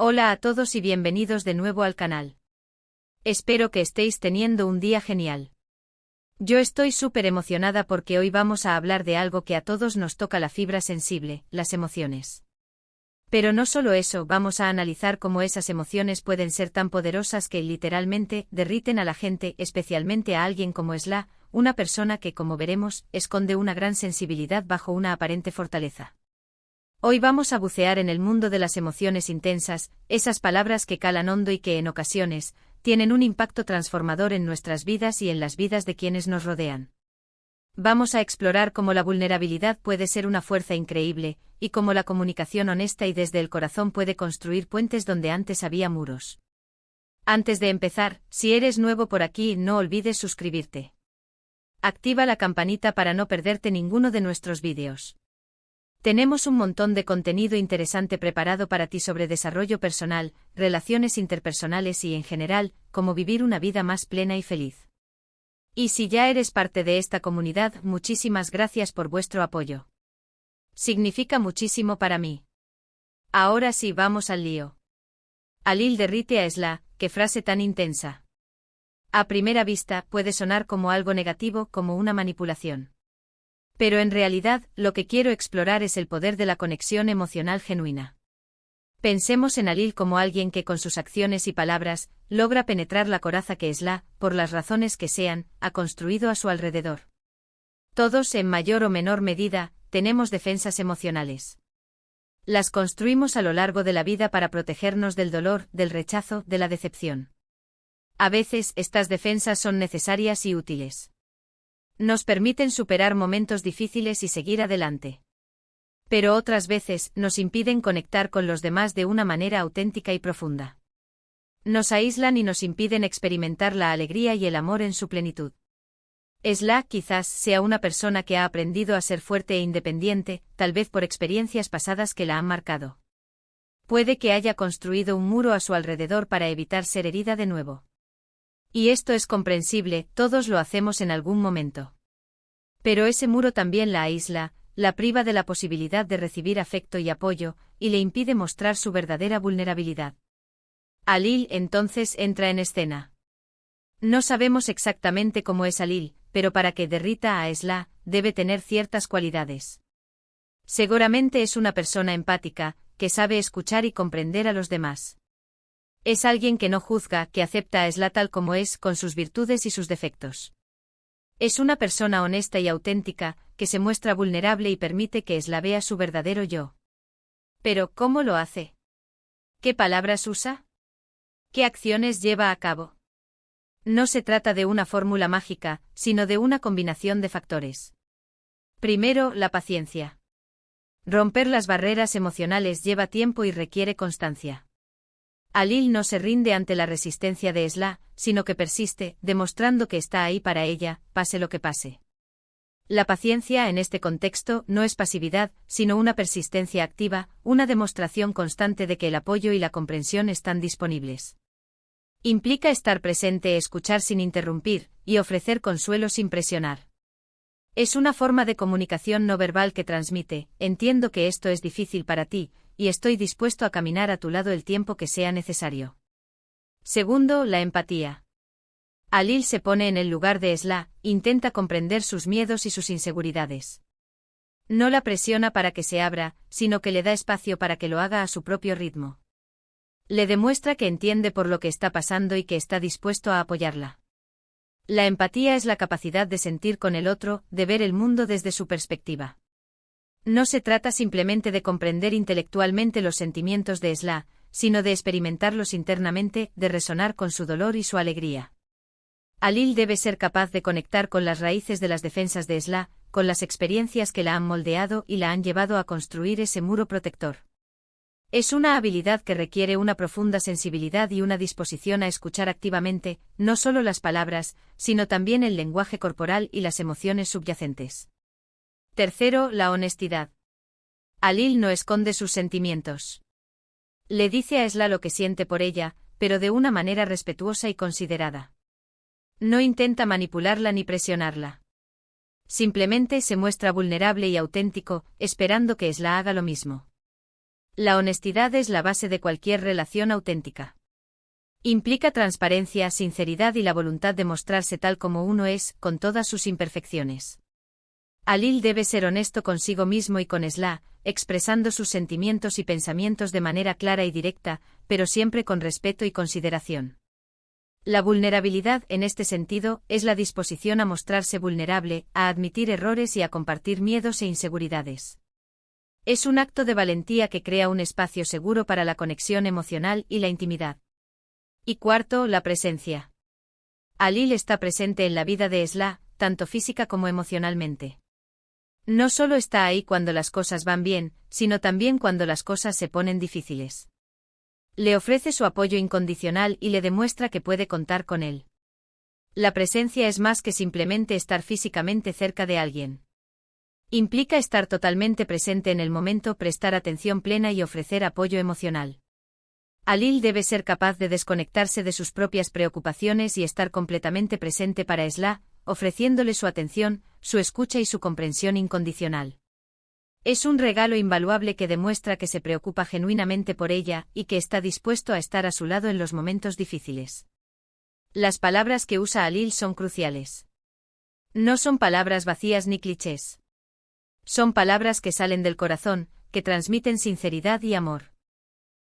Hola a todos y bienvenidos de nuevo al canal. Espero que estéis teniendo un día genial. Yo estoy súper emocionada porque hoy vamos a hablar de algo que a todos nos toca la fibra sensible, las emociones. Pero no solo eso, vamos a analizar cómo esas emociones pueden ser tan poderosas que literalmente derriten a la gente, especialmente a alguien como Esla, una persona que, como veremos, esconde una gran sensibilidad bajo una aparente fortaleza. Hoy vamos a bucear en el mundo de las emociones intensas, esas palabras que calan hondo y que en ocasiones tienen un impacto transformador en nuestras vidas y en las vidas de quienes nos rodean. Vamos a explorar cómo la vulnerabilidad puede ser una fuerza increíble, y cómo la comunicación honesta y desde el corazón puede construir puentes donde antes había muros. Antes de empezar, si eres nuevo por aquí, no olvides suscribirte. Activa la campanita para no perderte ninguno de nuestros vídeos. Tenemos un montón de contenido interesante preparado para ti sobre desarrollo personal, relaciones interpersonales y en general, cómo vivir una vida más plena y feliz. Y si ya eres parte de esta comunidad, muchísimas gracias por vuestro apoyo. Significa muchísimo para mí. Ahora sí, vamos al lío. Alil derrite a Esla, qué frase tan intensa. A primera vista, puede sonar como algo negativo, como una manipulación. Pero en realidad, lo que quiero explorar es el poder de la conexión emocional genuina. Pensemos en Alil como alguien que con sus acciones y palabras, logra penetrar la coraza que Esla, por las razones que sean, ha construido a su alrededor. Todos, en mayor o menor medida, tenemos defensas emocionales. Las construimos a lo largo de la vida para protegernos del dolor, del rechazo, de la decepción. A veces, estas defensas son necesarias y útiles. Nos permiten superar momentos difíciles y seguir adelante. Pero otras veces, nos impiden conectar con los demás de una manera auténtica y profunda. Nos aíslan y nos impiden experimentar la alegría y el amor en su plenitud. Esla quizás sea una persona que ha aprendido a ser fuerte e independiente, tal vez por experiencias pasadas que la han marcado. Puede que haya construido un muro a su alrededor para evitar ser herida de nuevo. Y esto es comprensible, todos lo hacemos en algún momento. Pero ese muro también la aísla, la priva de la posibilidad de recibir afecto y apoyo, y le impide mostrar su verdadera vulnerabilidad. Alil entonces entra en escena. No sabemos exactamente cómo es Alil, pero para que derrita a Esla, debe tener ciertas cualidades. Seguramente es una persona empática, que sabe escuchar y comprender a los demás. Es alguien que no juzga, que acepta a Esla tal como es, con sus virtudes y sus defectos. Es una persona honesta y auténtica, que se muestra vulnerable y permite que Esla vea su verdadero yo. Pero, ¿cómo lo hace? ¿Qué palabras usa? ¿Qué acciones lleva a cabo? No se trata de una fórmula mágica, sino de una combinación de factores. Primero, la paciencia. Romper las barreras emocionales lleva tiempo y requiere constancia. Alil no se rinde ante la resistencia de Esla, sino que persiste, demostrando que está ahí para ella, pase lo que pase. La paciencia en este contexto no es pasividad, sino una persistencia activa, una demostración constante de que el apoyo y la comprensión están disponibles. Implica estar presente, escuchar sin interrumpir, y ofrecer consuelo sin presionar. Es una forma de comunicación no verbal que transmite: entiendo que esto es difícil para ti, y estoy dispuesto a caminar a tu lado el tiempo que sea necesario. Segundo, la empatía. Alil se pone en el lugar de Esla, intenta comprender sus miedos y sus inseguridades. No la presiona para que se abra, sino que le da espacio para que lo haga a su propio ritmo. Le demuestra que entiende por lo que está pasando y que está dispuesto a apoyarla. La empatía es la capacidad de sentir con el otro, de ver el mundo desde su perspectiva. No se trata simplemente de comprender intelectualmente los sentimientos de Esla, sino de experimentarlos internamente, de resonar con su dolor y su alegría. Alil debe ser capaz de conectar con las raíces de las defensas de Esla, con las experiencias que la han moldeado y la han llevado a construir ese muro protector. Es una habilidad que requiere una profunda sensibilidad y una disposición a escuchar activamente, no solo las palabras, sino también el lenguaje corporal y las emociones subyacentes. Tercero, la honestidad. Alil no esconde sus sentimientos. Le dice a Esla lo que siente por ella, pero de una manera respetuosa y considerada. No intenta manipularla ni presionarla. Simplemente se muestra vulnerable y auténtico, esperando que Esla haga lo mismo. La honestidad es la base de cualquier relación auténtica. Implica transparencia, sinceridad y la voluntad de mostrarse tal como uno es, con todas sus imperfecciones. Alil debe ser honesto consigo mismo y con Esla, expresando sus sentimientos y pensamientos de manera clara y directa, pero siempre con respeto y consideración. La vulnerabilidad, en este sentido, es la disposición a mostrarse vulnerable, a admitir errores y a compartir miedos e inseguridades. Es un acto de valentía que crea un espacio seguro para la conexión emocional y la intimidad. Y cuarto, la presencia. Alil está presente en la vida de Esla, tanto física como emocionalmente. No solo está ahí cuando las cosas van bien, sino también cuando las cosas se ponen difíciles. Le ofrece su apoyo incondicional y le demuestra que puede contar con él. La presencia es más que simplemente estar físicamente cerca de alguien. Implica estar totalmente presente en el momento, prestar atención plena y ofrecer apoyo emocional. Alil debe ser capaz de desconectarse de sus propias preocupaciones y estar completamente presente para Esla, ofreciéndole su atención, su escucha y su comprensión incondicional. Es un regalo invaluable que demuestra que se preocupa genuinamente por ella y que está dispuesto a estar a su lado en los momentos difíciles. Las palabras que usa Alil son cruciales. No son palabras vacías ni clichés. Son palabras que salen del corazón, que transmiten sinceridad y amor.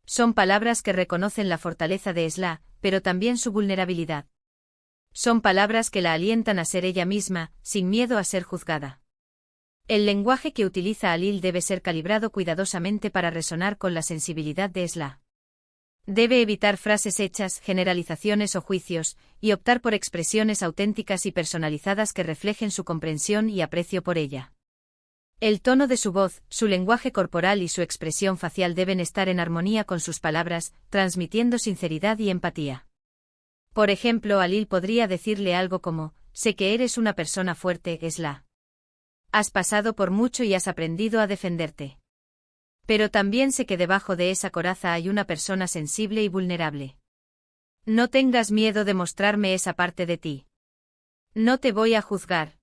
Son palabras que reconocen la fortaleza de Esla, pero también su vulnerabilidad. Son palabras que la alientan a ser ella misma, sin miedo a ser juzgada. El lenguaje que utiliza Alil debe ser calibrado cuidadosamente para resonar con la sensibilidad de Esla. Debe evitar frases hechas, generalizaciones o juicios, y optar por expresiones auténticas y personalizadas que reflejen su comprensión y aprecio por ella. El tono de su voz, su lenguaje corporal y su expresión facial deben estar en armonía con sus palabras, transmitiendo sinceridad y empatía. Por ejemplo, Alil podría decirle algo como: sé que eres una persona fuerte, Esla. Has pasado por mucho y has aprendido a defenderte. Pero también sé que debajo de esa coraza hay una persona sensible y vulnerable. No tengas miedo de mostrarme esa parte de ti. No te voy a juzgar.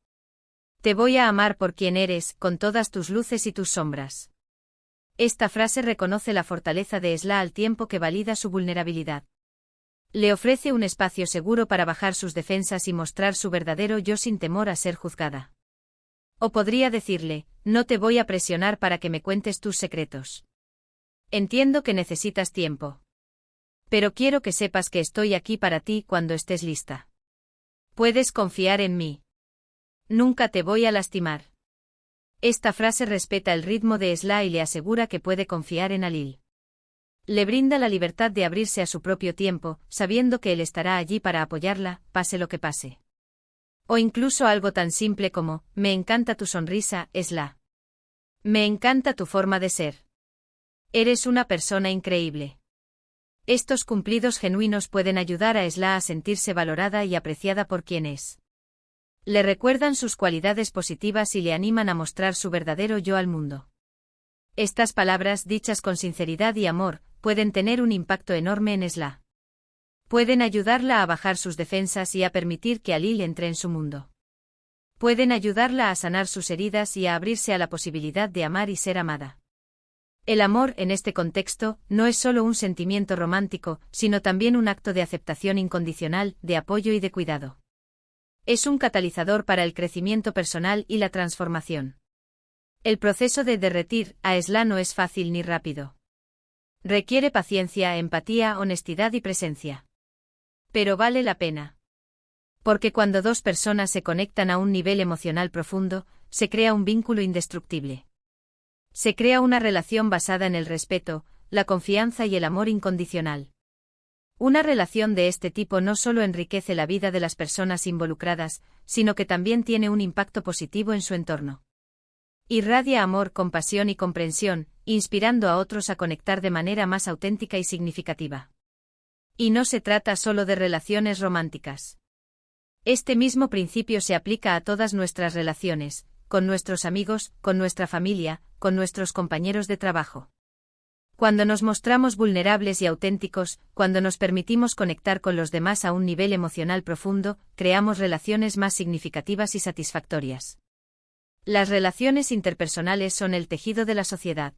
Te voy a amar por quien eres, con todas tus luces y tus sombras. Esta frase reconoce la fortaleza de Esla al tiempo que valida su vulnerabilidad. Le ofrece un espacio seguro para bajar sus defensas y mostrar su verdadero yo sin temor a ser juzgada. O podría decirle: no te voy a presionar para que me cuentes tus secretos. Entiendo que necesitas tiempo. Pero quiero que sepas que estoy aquí para ti cuando estés lista. Puedes confiar en mí. Nunca te voy a lastimar. Esta frase respeta el ritmo de Esla y le asegura que puede confiar en Alil. Le brinda la libertad de abrirse a su propio tiempo, sabiendo que él estará allí para apoyarla, pase lo que pase. O incluso algo tan simple como: me encanta tu sonrisa, Esla. Me encanta tu forma de ser. Eres una persona increíble. Estos cumplidos genuinos pueden ayudar a Esla a sentirse valorada y apreciada por quien es. Le recuerdan sus cualidades positivas y le animan a mostrar su verdadero yo al mundo. Estas palabras, dichas con sinceridad y amor, pueden tener un impacto enorme en Esla. Pueden ayudarla a bajar sus defensas y a permitir que Alil entre en su mundo. Pueden ayudarla a sanar sus heridas y a abrirse a la posibilidad de amar y ser amada. El amor, en este contexto, no es solo un sentimiento romántico, sino también un acto de aceptación incondicional, de apoyo y de cuidado. Es un catalizador para el crecimiento personal y la transformación. El proceso de derretir a Esla no es fácil ni rápido. Requiere paciencia, empatía, honestidad y presencia. Pero vale la pena. Porque cuando dos personas se conectan a un nivel emocional profundo, se crea un vínculo indestructible. Se crea una relación basada en el respeto, la confianza y el amor incondicional. Una relación de este tipo no solo enriquece la vida de las personas involucradas, sino que también tiene un impacto positivo en su entorno. Irradia amor, compasión y comprensión, inspirando a otros a conectar de manera más auténtica y significativa. Y no se trata solo de relaciones románticas. Este mismo principio se aplica a todas nuestras relaciones, con nuestros amigos, con nuestra familia, con nuestros compañeros de trabajo. Cuando nos mostramos vulnerables y auténticos, cuando nos permitimos conectar con los demás a un nivel emocional profundo, creamos relaciones más significativas y satisfactorias. Las relaciones interpersonales son el tejido de la sociedad.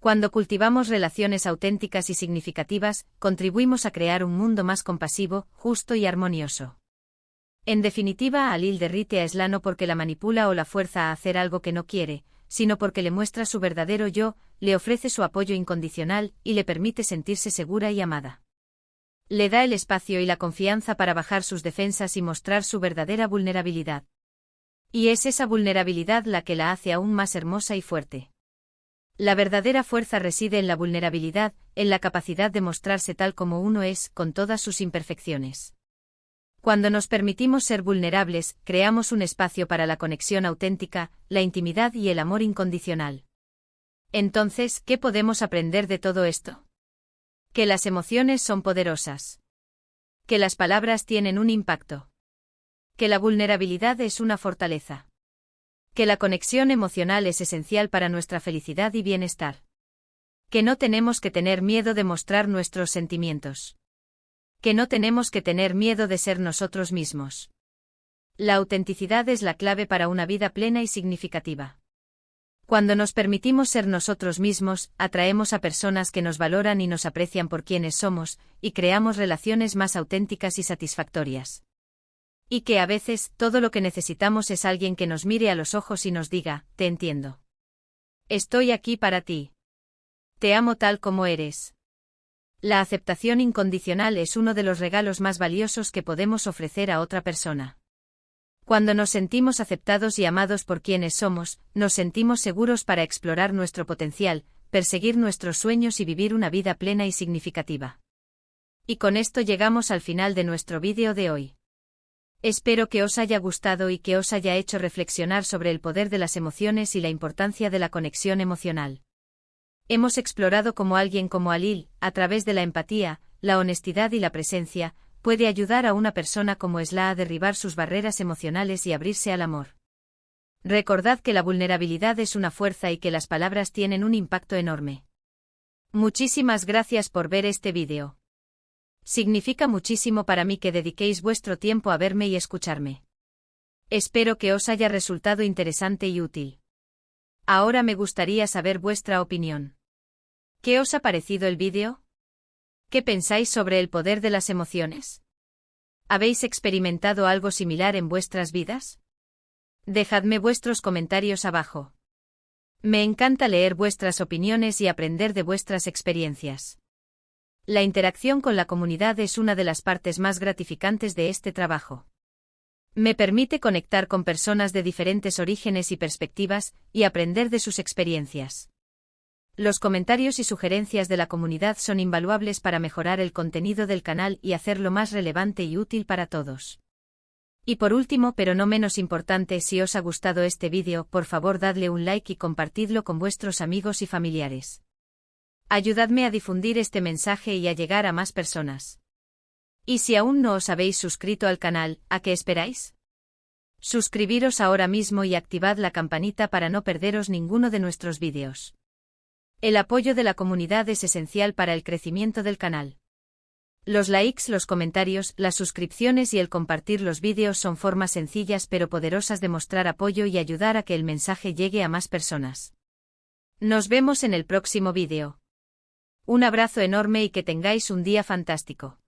Cuando cultivamos relaciones auténticas y significativas, contribuimos a crear un mundo más compasivo, justo y armonioso. En definitiva, Alil derrite a Eslano porque la manipula o la fuerza a hacer algo que no quiere, sino porque le muestra su verdadero yo, le ofrece su apoyo incondicional y le permite sentirse segura y amada. Le da el espacio y la confianza para bajar sus defensas y mostrar su verdadera vulnerabilidad. Y es esa vulnerabilidad la que la hace aún más hermosa y fuerte. La verdadera fuerza reside en la vulnerabilidad, en la capacidad de mostrarse tal como uno es, con todas sus imperfecciones. Cuando nos permitimos ser vulnerables, creamos un espacio para la conexión auténtica, la intimidad y el amor incondicional. Entonces, ¿qué podemos aprender de todo esto? Que las emociones son poderosas. Que las palabras tienen un impacto. Que la vulnerabilidad es una fortaleza. Que la conexión emocional es esencial para nuestra felicidad y bienestar. Que no tenemos que tener miedo de mostrar nuestros sentimientos. Que no tenemos que tener miedo de ser nosotros mismos. La autenticidad es la clave para una vida plena y significativa. Cuando nos permitimos ser nosotros mismos, atraemos a personas que nos valoran y nos aprecian por quienes somos, y creamos relaciones más auténticas y satisfactorias. Y que a veces, todo lo que necesitamos es alguien que nos mire a los ojos y nos diga, te entiendo. Estoy aquí para ti. Te amo tal como eres. La aceptación incondicional es uno de los regalos más valiosos que podemos ofrecer a otra persona. Cuando nos sentimos aceptados y amados por quienes somos, nos sentimos seguros para explorar nuestro potencial, perseguir nuestros sueños y vivir una vida plena y significativa. Y con esto llegamos al final de nuestro vídeo de hoy. Espero que os haya gustado y que os haya hecho reflexionar sobre el poder de las emociones y la importancia de la conexión emocional. Hemos explorado cómo alguien como Alil, a través de la empatía, la honestidad y la presencia, puede ayudar a una persona como Esla a derribar sus barreras emocionales y abrirse al amor. Recordad que la vulnerabilidad es una fuerza y que las palabras tienen un impacto enorme. Muchísimas gracias por ver este vídeo. Significa muchísimo para mí que dediquéis vuestro tiempo a verme y escucharme. Espero que os haya resultado interesante y útil. Ahora me gustaría saber vuestra opinión. ¿Qué os ha parecido el vídeo? ¿Qué pensáis sobre el poder de las emociones? ¿Habéis experimentado algo similar en vuestras vidas? Dejadme vuestros comentarios abajo. Me encanta leer vuestras opiniones y aprender de vuestras experiencias. La interacción con la comunidad es una de las partes más gratificantes de este trabajo. Me permite conectar con personas de diferentes orígenes y perspectivas, y aprender de sus experiencias. Los comentarios y sugerencias de la comunidad son invaluables para mejorar el contenido del canal y hacerlo más relevante y útil para todos. Y por último, pero no menos importante, si os ha gustado este vídeo, por favor dadle un like y compartidlo con vuestros amigos y familiares. Ayudadme a difundir este mensaje y a llegar a más personas. Y si aún no os habéis suscrito al canal, ¿a qué esperáis? Suscribiros ahora mismo y activad la campanita para no perderos ninguno de nuestros vídeos. El apoyo de la comunidad es esencial para el crecimiento del canal. Los likes, los comentarios, las suscripciones y el compartir los vídeos son formas sencillas pero poderosas de mostrar apoyo y ayudar a que el mensaje llegue a más personas. Nos vemos en el próximo vídeo. Un abrazo enorme y que tengáis un día fantástico.